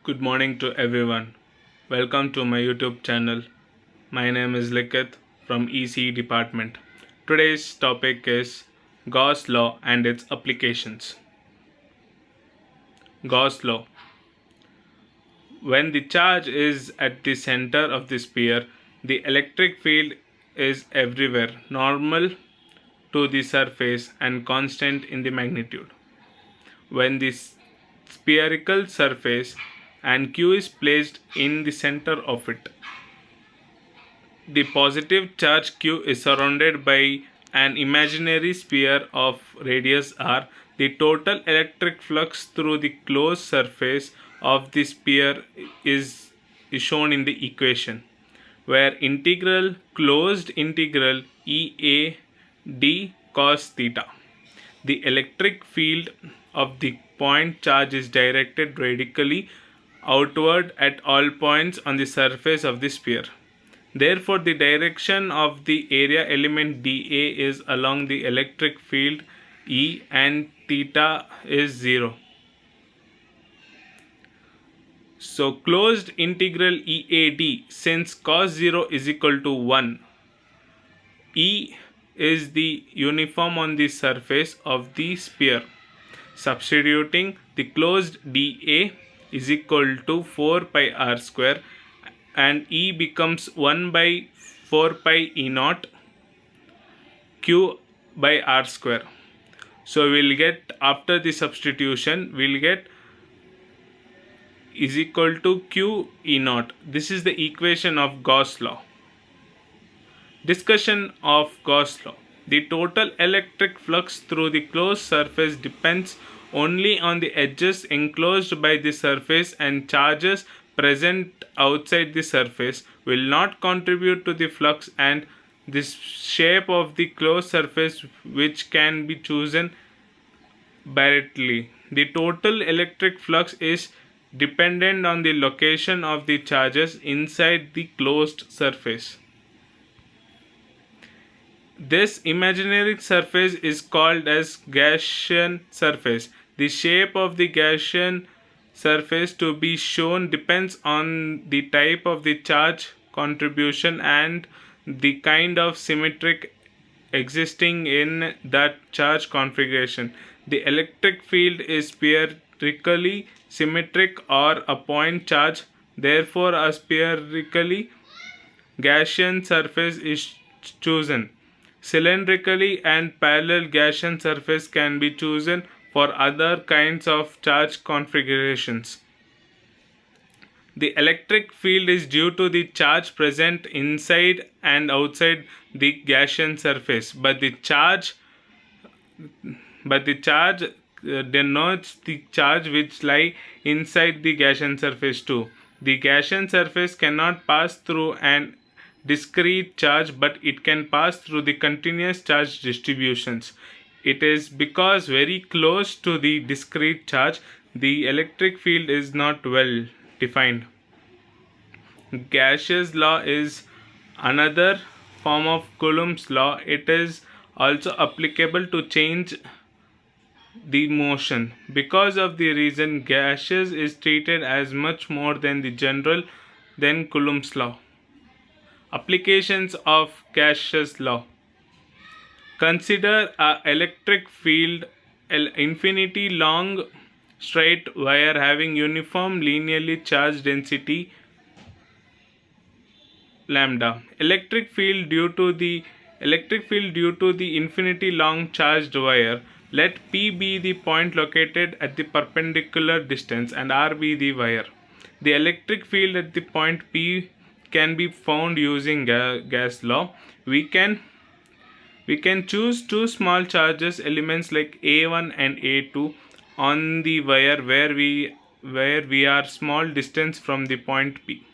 Good morning to everyone. Welcome to my YouTube channel. My name is Likith from EC department. Today's topic is Gauss law and its applications. Gauss law. When the charge is at the center of the sphere, the electric field is everywhere, normal to the surface and constant in the magnitude. When the spherical surface and Q is placed in the center of it, the positive charge Q is surrounded by an imaginary sphere of radius r. The total electric flux through the closed surface of the sphere is shown in the equation, where integral closed integral E a d cos theta. The electric field of the point charge is directed radically outward at all points on the surface of the sphere. Therefore, the direction of the area element dA is along the electric field E and theta is 0. So, closed integral EAD, since cos 0 is equal to 1, E is the uniform on the surface of the sphere. Substituting, the closed dA is equal to 4 pi r square and E becomes 1 by 4 pi E naught Q by R square. So we'll get, after the substitution, we'll get is equal to Q E naught. This is the equation of Gauss law. Discussion of Gauss law. The total electric flux through the closed surface depends only on the edges enclosed by the surface, and charges present outside the surface will not contribute to the flux and the shape of the closed surface, which can be chosen directly. The total electric flux is dependent on the location of the charges inside the closed surface. This imaginary surface is called as Gaussian surface. The shape of the Gaussian surface to be shown depends on the type of the charge contribution and the kind of symmetric existing in that charge configuration. The electric field is spherically symmetric or a point charge. Therefore, a spherically Gaussian surface is chosen. Cylindrically and parallel Gaussian surface can be chosen for other kinds of charge configurations. The electric field is due to the charge present inside and outside the Gaussian surface, but the charge denotes the charge which lie inside the Gaussian surface too. The Gaussian surface cannot pass through an discrete charge, but it can pass through the continuous charge distributions. It is because very close to the discrete charge, the electric field is not well defined. Gauss's law is another form of Coulomb's law. It is also applicable to change the motion. Because of the reason, Gauss's is treated as much more than the general than Coulomb's law. Applications of Gauss's law. Consider an electric field infinity long straight wire having uniform linearly charged density lambda. Electric field due to the infinity long charged wire. Let P be the point located at the perpendicular distance and R be the wire. The electric field at the point P can be found using Gauss law. We can choose two small charges elements like A1 and A2 on the wire where we are small distance from the point P.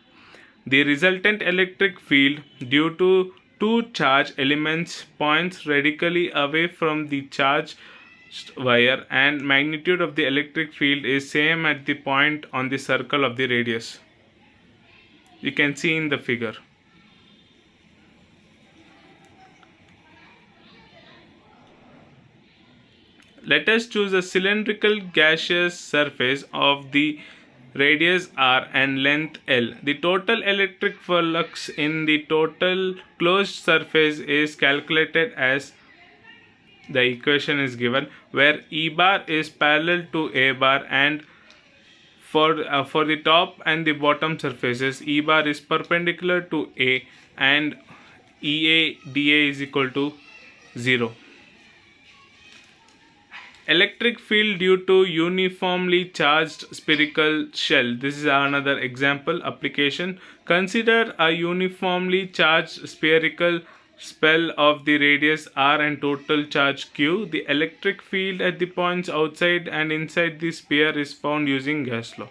The resultant electric field due to two charge elements points radically away from the charged wire, and magnitude of the electric field is same at the point on the circle of the radius. You can see in the figure. Let us choose a cylindrical gaseous surface of the radius r, and length L. The total electric flux in the total closed surface is calculated as the equation is given, where E bar is parallel to A bar, and for the top and the bottom surfaces, E bar is perpendicular to A and EA dA is equal to 0. Electric field due to uniformly charged spherical shell. This is another example application. Consider a uniformly charged spherical shell of the radius r and total charge q. The electric field at the points outside and inside the sphere is found using Gauss law.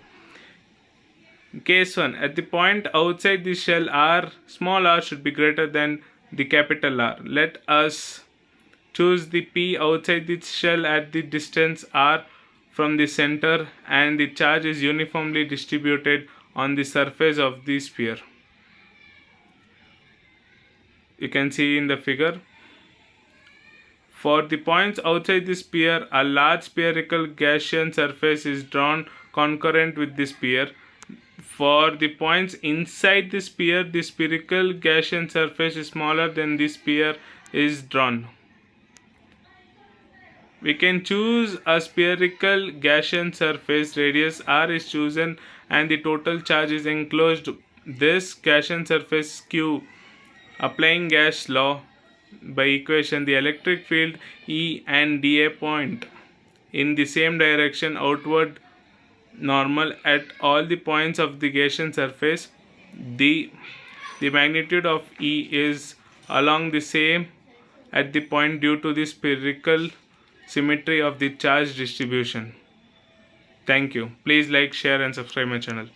Case 1. At the point outside the shell r, small r should be greater than the capital R. Let us choose the P outside the shell at the distance r from the center, and the charge is uniformly distributed on the surface of the sphere. You can see in the figure. For the points outside the sphere, a large spherical Gaussian surface is drawn concurrent with the sphere. For the points inside the sphere, the spherical Gaussian surface is smaller than the sphere is drawn. We can choose a spherical Gaussian surface, radius r is chosen, and the total charge is enclosed. This Gaussian surface q. Applying Gauss law by equation, the electric field E and dA point in the same direction outward normal at all the points of the Gaussian surface. The magnitude of E is along the same at the point due to the spherical symmetry of the charge distribution. Thank you. Please like, share and subscribe my channel.